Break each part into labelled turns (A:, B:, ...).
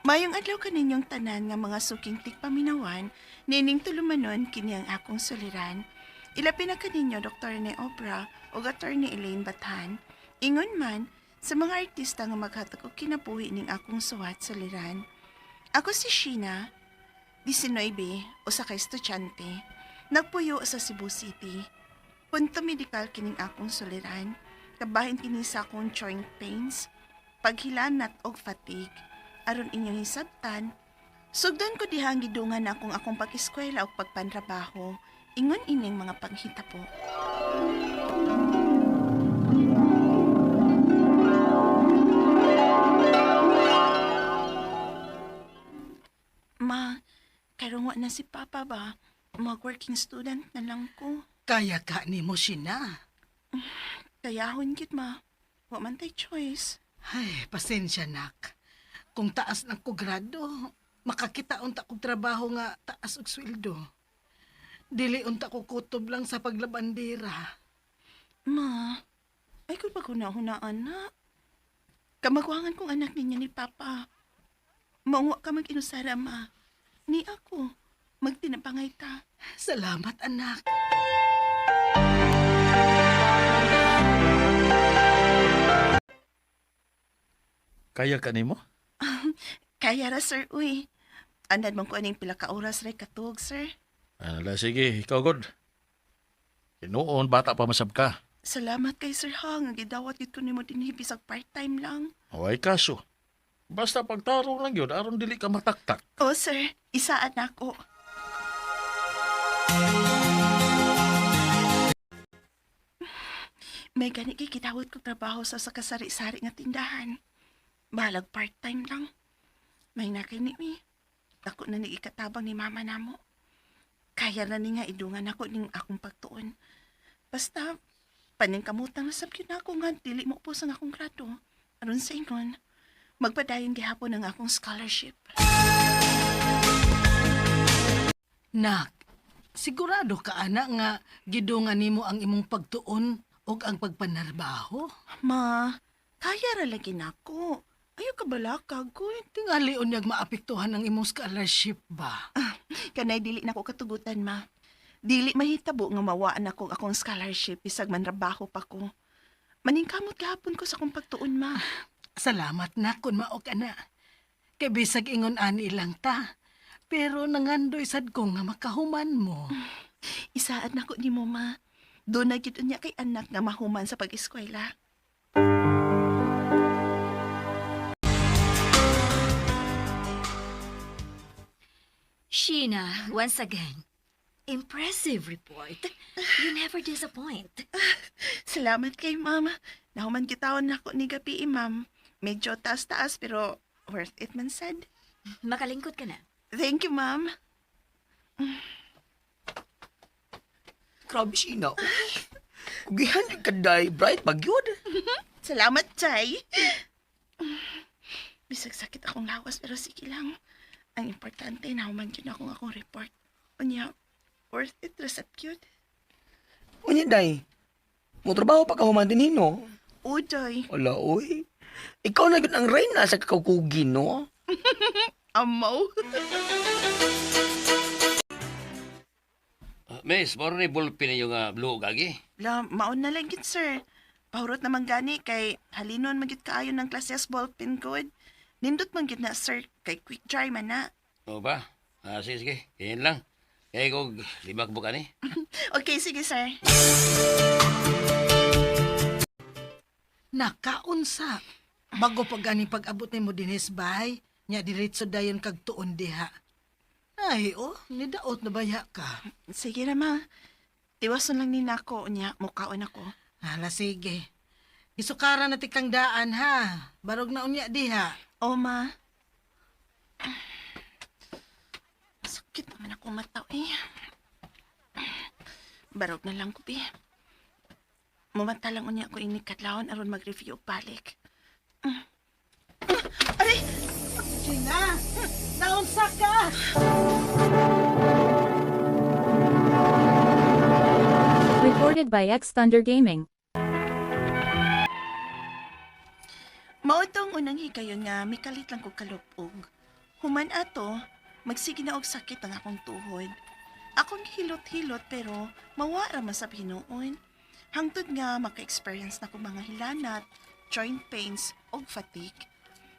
A: Mayong adlaw kaninyong tanan nga mga suking tikpaminawan, nining tulumanon kini ang akong suliran. Ilapin na kaninyo Dr. ni Obra o Dr. ni Elaine Bathan. Ingon man, sa mga artista nga maghatag og kinabuhi ning akong suwat suliran. Ako si Sheena, 19, usa ka estudyante. Nagpuyo sa Cebu City. Punto medikal kining akong suliran. Kabahin kini sa akong joint pains, paghilanat og fatigue. Aron inyong hisabtan, sugdan ko dihang gidungan akong pag-eskwela o pagpantrabaho, ingon ining mga panghitabo. Ma, karong wa na si Papa ba? Mag-working student na lang ko.
B: Kaya ka ni mo sina.
A: Kayahon gid ma. Wa man tay choice.
B: Ay, pasensya nak. Kung taas ng ko grado, makakita unta kong trabaho nga taas og sweldo. Dili unta ko kutob lang sa paglabandera.
A: Ma, ay kung paghuna-hunaan na. Kamagwangan kong anak ninyo ni Papa. Maungwa ka mag-inusara, ma. Ni ako, magtinapangay ta.
B: Salamat, anak.
C: Kaya ka nimo?
A: Kaya ra, sir, uy. Andad mong ko aning pila ka oras ray katug, sir.
C: Sige, ikaw god. Noon, bata pa masab ka.
A: Salamat kay Sir Ha, nga gidawat gid ko nimo dinhi bisag part-time lang.
C: Away kaso. Basta pagtarong lang yun, aron dili ka mataktak.
A: Oh, sir, isaan ako. May gani kay gidawat ko trabaho sa kasari-sari nga tindahan. Balag part-time lang. May nakay ni mi. Dako na ni ikatabang ni mama namo. Kaya na ni nga idungan ako ning akong pagtuon. Basta, paningkamutang nasab yun ako nga dili mo po sa akong grado. Aron sa ingon, magpadayon gihapon ang akong scholarship.
B: Nak, sigurado ka anak nga gidungan nimo ang imong pagtuon ug ang pagpanarbaho.
A: Ma, kaya ra lagi nako. Ayaw ka balakag ko.
B: Tingali unyag maapektuhan ang imong scholarship ba?
A: Kanay dili nako katugutan, ma. Dili mahitabo nga mawaan ako akong scholarship bisag manrabaho pa ko. Maningkamot gahapon ko sa akong pagtuon, ma.
B: Salamat na kun mao ka na. Kay bisag ingon ani lang ta. Pero nangandoy sad ko nga makahuman mo.
A: Isaad nako nimo, ma. Doon na gid unya kay anak nga mahuman sa pag-eskwela.
D: Sheena, once again, impressive report. You never disappoint.
A: Salamat kay ma'am. Nahuman kitawon nako ni gabi, ma'am. Medyo taas-taas pero worth it man sad.
D: Makalingkod ka na.
A: Thank you, ma'am.
E: Grabe siya na. Kugihan ka day, bright bagyod.
A: Salamat, Chay. Bisag sakit akong lawas pero sige lang. Ang importante, nahuman yun akong report. Unya, worth it, rasat cute.
E: Unya day, mo trabaho pa ka human din no?
A: Udoy,
E: Wala, oy. Ikaw na yun ang reyna sa kakawkugin, no?
A: amaw.
F: Miss, moro ni ballpen yung blue gagi.
A: Maon na lang yun, sir. Pahurot naman gani kay halinon magit kaayo ng klases ballpen code. Nindot man gid na, sir, kay quick dry man na.
F: O ba? Sige. Yan lang. Kaya ko, lima ka buka ni.
A: Okay, sige, sir.
B: Nakaunsa. Bago pa gani pag-abot nimo dinhes bay, nya diretso dayon kag tuon diha. Ay, nidaot na baya ka.
A: Sige na, ma. Tiwason lang ni nako, unya, mukaon ako.
B: Hala, sige. Isukara na tikang daan, ha? Barog na unya diha.
A: O, ma. Sakit naman ako mata, eh. Barog na lang ko, pi. Mumata lang unya ako inikadlawon aron mag-review og balik. Aray!
B: Gina, naunsa ka?
G: Recorded by X Thunder Gaming.
A: Mao tong unang higayon nga mikalit lang ko kalupog. Human ato, magsige na og sakit ang akong tuhod. Akong hilot-hilot pero mawara man sa hinuon. Hangtod nga maka-experience na ko mga hilanat, joint pains o fatigue.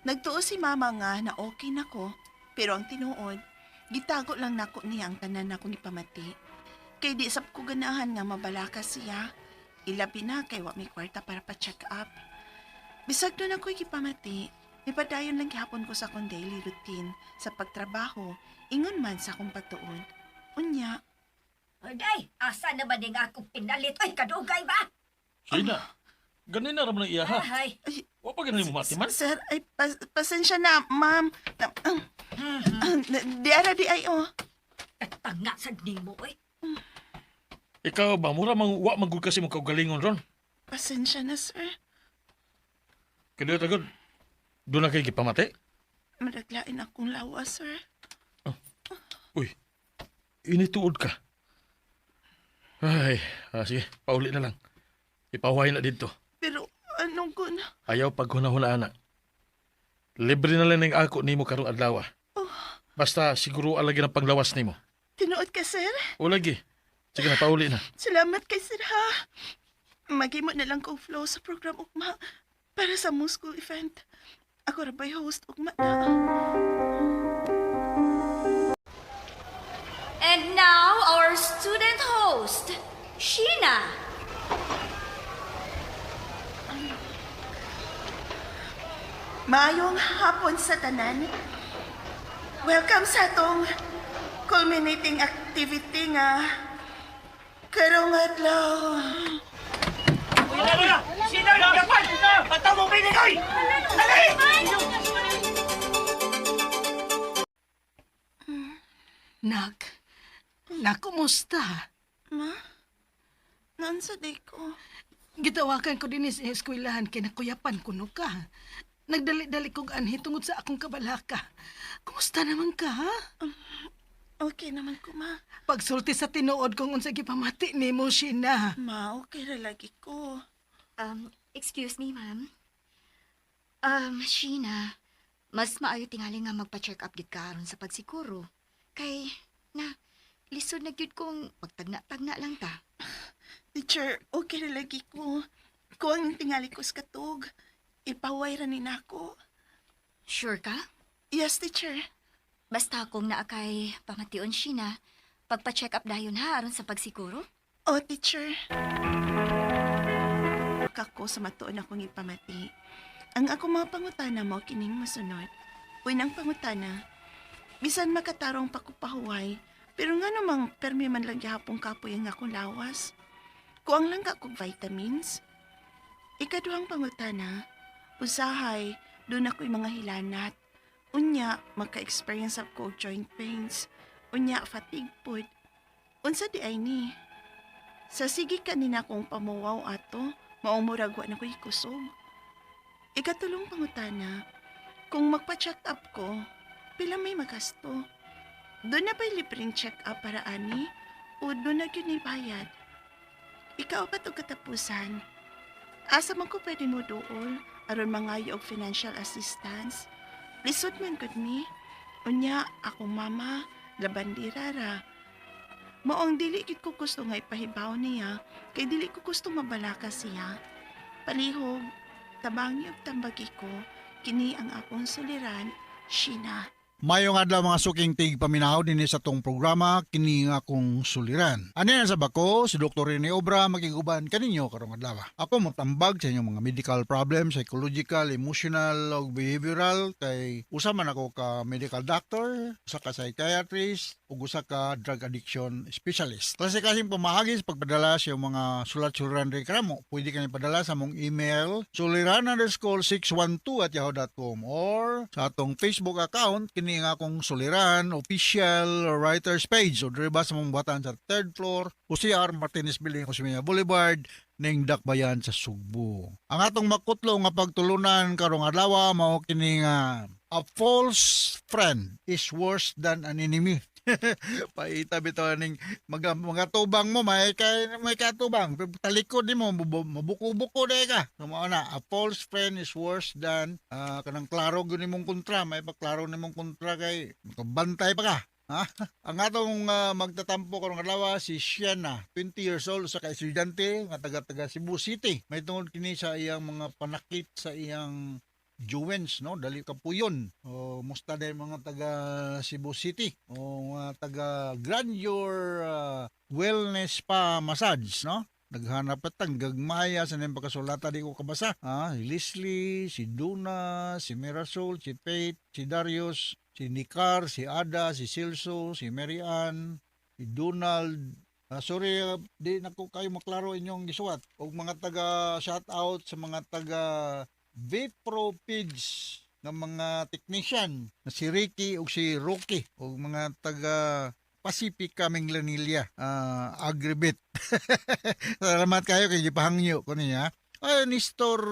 A: Nagtuo si mama nga na okay na ko, pero ang tinuod, gitago lang nako niya ang tanan na akong ipamati. Kay di sab ko ganahan nga mabalaka siya, ilabi na kay wa may kwarta para pa-check up. Bisag doon ako'y ipamati, ipadayon lang gihapon ko sa akong daily routine sa pagtrabaho, ingon man sa akong pagtuon. Unya,
D: Day, asa na ba ding akong pinalit? Ay, kadugay ba?
C: Sina, ganin na raman ang iya ha.
D: Ay,
C: Wa pa ganin mo mati man.
A: sir, ay pasensya na, ma'am. Di ara di ay oh.
D: tanga sa nimo, eh.
C: Ikaw ba, mura mang wa magud kasi mo kaugalingon ron.
A: Pasensya na, sir.
C: Kaya tagod, doon na kayo gipamati.
A: Madaglain akong lawa, sir.
C: Uy, inituod ka. Ay, sige, pauli na lang. Ipahuhay na dito.
A: Pero anong ko na?
C: Ayaw pag hunahunaan na. Libre na lang ng ako nimo karong adlaw. Basta siguro alagi ng panglawas nimo.
A: Tinuod ka, sir?
C: O lagi. Sige na, pauli na.
A: Salamat kay sir, ha? Magimo na lang ko flow sa program ugma para sa school event. Ako ra ba'y host ugma na.
D: And now, our student host, Sheena.
A: Maayong hapon sa tanan. Welcome sa atong culminating activity nga karong adlaw.
B: Nak, kumusta?
A: Ma? Nansa day ko?
B: Gitawakan ko din sa eskwelahan kay nakuyapan kuno ka. Nagdali-dali kog anhi tungod sa akong kabalaka. Kumusta naman ka, ha?
A: Okay naman ko, ma.
B: Pagsulti sa tinuod kung unsa gipamati nimo, Sheena.
A: Ma, okay ra lagi ko.
D: Excuse me, ma'am. Sheena, mas maayo tingali nga magpa-check up gid ka aron sa pagsiguro. Kay, lisod na gyud kung pagtagna-tagna lang ta.
A: Teacher, okay ra lagi ko. Kuwang tingali ko sa katog. Ipaway ra ni nako.
D: Sure ka?
A: Yes, teacher.
D: Basta kung naa kay pamation, Sheena, pagpa-check up dayon ha aron sa pagsiguro.
A: Oh, teacher. Kako sa matuon akong ipamati. Ang ako mga pangutana mo kining masunod. Unang pangutana, bisan makatarong pakupahuway, pero nga namang permi man lang gihapong kapoy ang akong lawas. Kuang lang ka kong vitamins. Ikaduhang pangutana, usahay, doon ako'y mga hilanat. Unya, maka-experience ako og joint pains. Unya, fatigue pod. Unsa di ay ni? Sa sige kanina kong pamuwaw ato, maumuragwa na ko'y kusog. Ikatulong pangutana, kung magpa-check up ko, pila may magasto. Doon na ba'y libreng check up para ani? O doon na yun bayad? Ikaw pa to katapusan. Asa man ko pwede mo dool, aron mangayo og financial assistance. Lisod man gud ni. Unya, akong mama, labandira ra. Maong dili gid ko gusto nga ipahibaw niya, kay dili ko gusto mabalaka siya. Palihog, tabangi og tambagi ko, kini ang akong suliran, Sheena.
H: Mayong adlaw mga suking tig paminaw din sa tong programa kini nga akong suliran. Ano yan sa bako, si Dr. Rene Obra makiguban kaninyo karong adlaw. Ako matambag sa inyong mga medical problems, psychological, emotional, ug behavioral kay usa man ako ka medical doctor, usa ka psychiatrist, ug usa ka drug addiction specialist. Klase kasing pamahagi sa pagpadala sa iyong mga sulat-suliran rin karamo. Pwede ka padala sa mong email suliran_612@yahoo.com or sa atong Facebook account kini nga akong suliran official writers page o diri ba sa mong buhatan sa 3rd floor UCR Martinez Building Cosmeña Boulevard ning Dakbayan sa Sugbo. Ang atong makutlo nga pagtulunan karong adlaw mao kini nga a false friend is worse than an enemy. Paita bitaw ning mga tubang mo may katubang. Talikod nimo mabuko-buko day ka. Mao na, a false friend is worse than kanang klaro gyud nimong kontra, may paklaro nimong kontra kay makabantay pa ka. Ha? Ang atong magtatampo karong adlaw si Shiana, 20 years old, sa ka-estudyante nga taga Cebu City. May tungod kini sa iyang mga panakit sa iyang Jewens, no? Dali kapuyon. O musta din mga taga Cebu City o mga taga Grandeur Wellness Spa Massage, no? Naghanap patang gagmaya sa nang pagkasulata di ko kabasa. Si Leslie, si Duna, si Mirasol, si Faith, si Darius, si Nicar, si Ada, si Silso, si Marian, si Donald. Sorry, di na ko kayo maklaro inyong gisuwat. O mga taga shoutout sa mga taga Vipro Pigs ng mga technician na si Ricky o si Rocky o mga taga Pacifica Minglanilla, Agribit. Salamat kayo kay gipahangyo ko niya. Nistor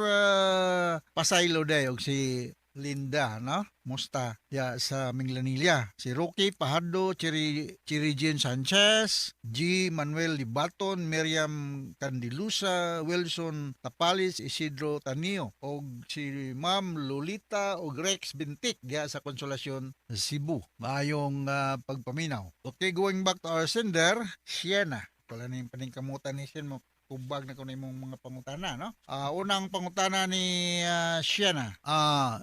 H: Pasaylo day og si Linda, no? Musta ya sa Minglanilla. Si Rocky Pahado, Chirijen Sanchez, G. Manuel Libaton, Miriam Candilusa, Wilson Tapalis, Isidro Tanio, o si Ma'am Lolita o Rex Bintik diya sa Konsolasyon Cebu. Maayong pagpaminaw. Okay, going back to our sender, Siena. Pala na yung paningkamutan ni Sien mo. Kubag na ko na imong mga pangutana, no? Unang pangutana ni Shiana.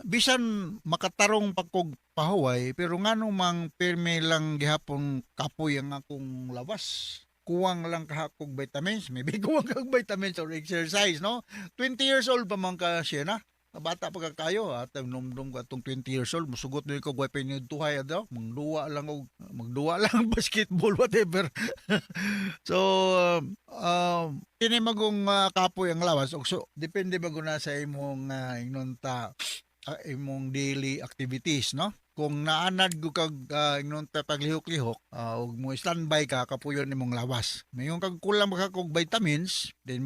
H: Bisan makatarong pagkog pahuway, pero ngano mang pirmi lang gihapon kapoy ang akong lawas. Kuwang lang kahakog vitamins. Maybe kuwang kag vitamins or exercise, no? 20 years old pa man ka, Shiana. Bata pa kayo at numdum ko atong 20 years old musugot ni ko weapon yung tuhay daw magduwa lang basketball whatever. So kini magong kapoy ang lawas so depende maguna sa imong inunta imong daily activities, no? Kung naanad ko kag inunta paglihok-lihok ug mo standby ka kapuyon nimong lawas. Mayong kag kulang ka kog vitamins, then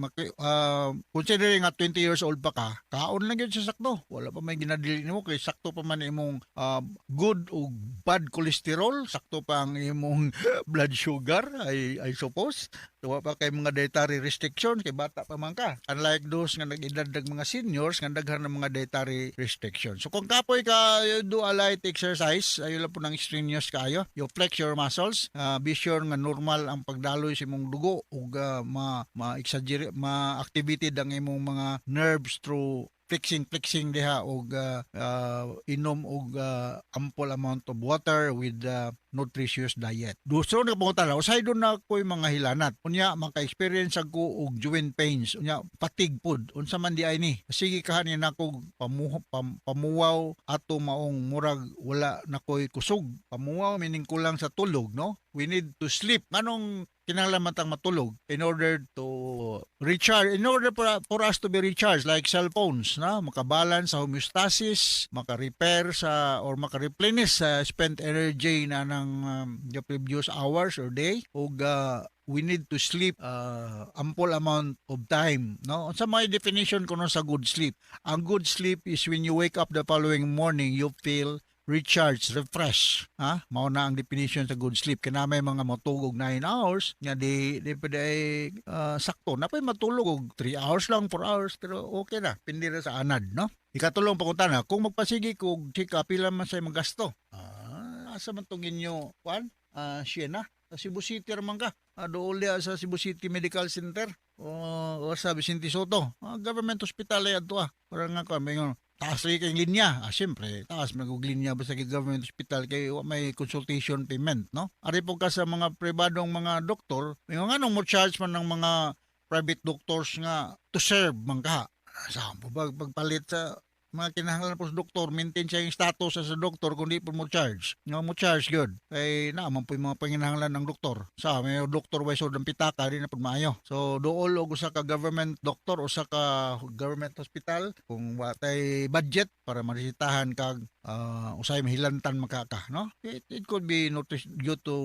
H: considering nga 20 years old pa ka, kaon lang gyud sa sakto. Wala pa may ginadili nimo kay sakto pa man imong good ug bad cholesterol, sakto pa ang imong blood sugar, I suppose. Wa pa kay mga dietary restrictions kay bata pa man ka. Unlike those nga nag-edad mga seniors nga daghan ng mga dietary restrictions. So kung kapoy ka do a light exercise, ayo lang po ng strenuous kayo. You flex your muscles. Be sure nga normal ang pagdaloy sa imong dugo ug ma-exaggerate, ma-activated ang imong mga nerves through flexing diha og inom og ample amount of water with nutritious diet. Gusto na pangutan usay do na ko'y mga hilanat. Unya maka-experience ako og joint pains, unya fatigue pod. Unsa man di ay ni. Sige kahanin nako pamuwaw ato maong murag wala na ko'y kusog. Pamuwaw meaning kulang sa tulog, no? We need to sleep. Anong kinahanglan matang matulog in order to recharge, in order for us to be recharged like cell phones, na makabalance sa homeostasis, maka-repair sa or maka-replenish sa spent energy na ng the previous hours or day ug we need to sleep ample amount of time, no? Sa my definition kuno sa good sleep, ang good sleep is when you wake up the following morning you feel recharge, refresh. Mao na ang definition sa good sleep. Kaya may mga matulog 9 hours, nga di pwede ay sakto. Napay matulog og 3 hours lang, 4 hours, pero okay na. Pindi na sa anad, no? Ikatulong pakunta na, kung magpasigi kog chika, pila man sa imong gasto. Asa man tong inyo, Juan? Siena? Sa Cebu City raman ka. Dool dia sa Cebu City Medical Center o sa Vicente Soto. Government hospital ay ato Parang nga ko, may taas rin kayong linya. Siyempre, taas mag-linya ba sa government hospital kay may consultation payment, no? Ari po ka sa mga pribadong mga doktor, may nga nung mo charge man ng mga private doctors nga to serve man ka. Saan po pagpalit sa mga kinahanglan po sa doktor, maintain siya yung status sa doktor kundi po mo charge. Nga mo charge good. Kay naman po yung mga panginahanglan ng doktor. Sa may doktor way so ng pitaka rin na po maayo. So dool og sa ka government doctor o sa ka government hospital kung watay budget para marisitahan kag usay mahilantan makaka, no? It could be due to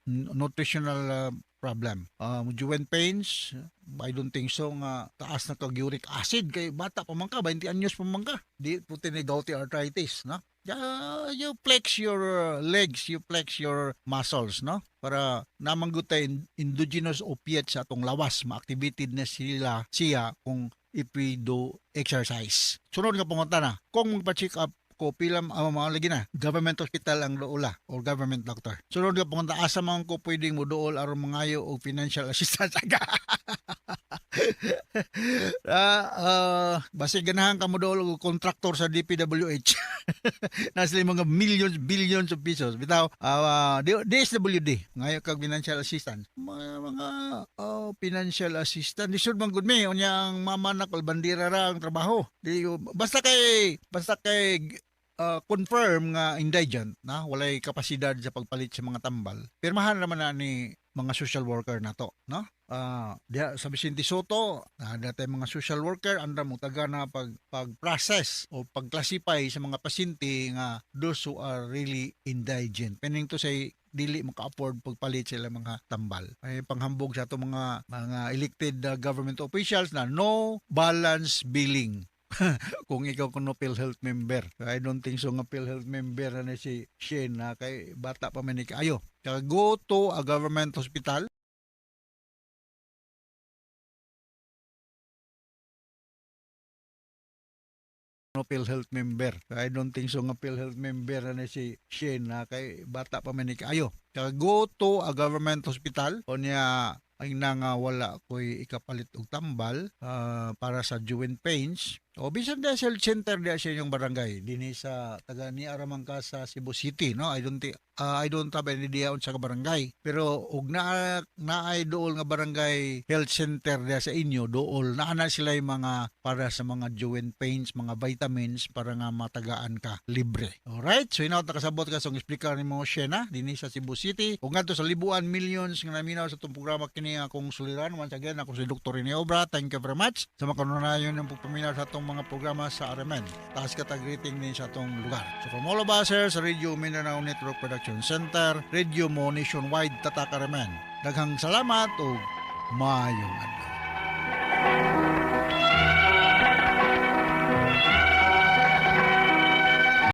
H: nutritional problem. Joint pains, I don't think so nga taas na kag uric acid kay bata pa man ka, 20 anyos pa man ka. Di puti ni gouty arthritis, no? You flex your legs, you flex your muscles, no? Para namanggutay endogenous opiates sa atong lawas, ma-activated na siya kung if we do exercise. Sunod nga pungunta na, kung magpa-check up ko pilam mga lagi na government hospital ang doula or government doctor. Sunod nga pungunta, asa man ko pwedeng mo dool aron mangayo og financial assistance aga. Basta ganahan ka mo dool og contractor sa DPWH. Nasa mga millions, billions of pesos. Bitaw, DSWD, ngayon kag financial assistance. Mga financial assistance. Lisod man gud me, unya ang mama na bandira ra ang trabaho. Basta kay confirm nga indigent na walay kapasidad sa pagpalit sa mga tambal. Pirmahan naman na ni mga social worker na to, no? Diya sa Vicente Soto, dati mga social worker andam mo taga na pag-process o pag-classify sa mga pasyente nga those who are really indigent. Pening to say dili maka-afford pagpalit sila mga tambal. Ay panghambog sa ato mga elected government officials na no balance billing. Kung ikaw kuno PhilHealth member. I don't think so nga PhilHealth member na si Shane na kay bata pa man ni ayo. Kaya go to a government hospital. No PhilHealth member. I don't think so nga PhilHealth member na si Shane na kay bata pa man ni ayo. Kaya go to a government hospital o niya ay nga wala ko'y ikapalit og tambal para sa joint pains. O bisan da health center da siya yung barangay dinhi sa taga ni Aramang ka sa Cebu City, no? I don't have any idea on sa barangay. Pero og naay dool nga barangay health center da sa inyo dool naa sila yung mga para sa mga joint pains, mga vitamins para nga matagaan ka libre. Alright? So inaot nakasabot ka sa explicar ni mo Shena dinhi sa Cebu City. Ug ngadto sa libuan millions nga naminaw sa itong programa kini akong suliran. Once again, ako si Dr. Rene Obra. Thank you very much sa makanunayon ng pagpaminaw sa itong mga programa sa RMN. Taas katag rating din sa itong lugar. So from all of us here sa Radio Mindanao Network Production Center, Radio Mo Nationwide Tatak RMN. Daghang salamat o maayong adlaw.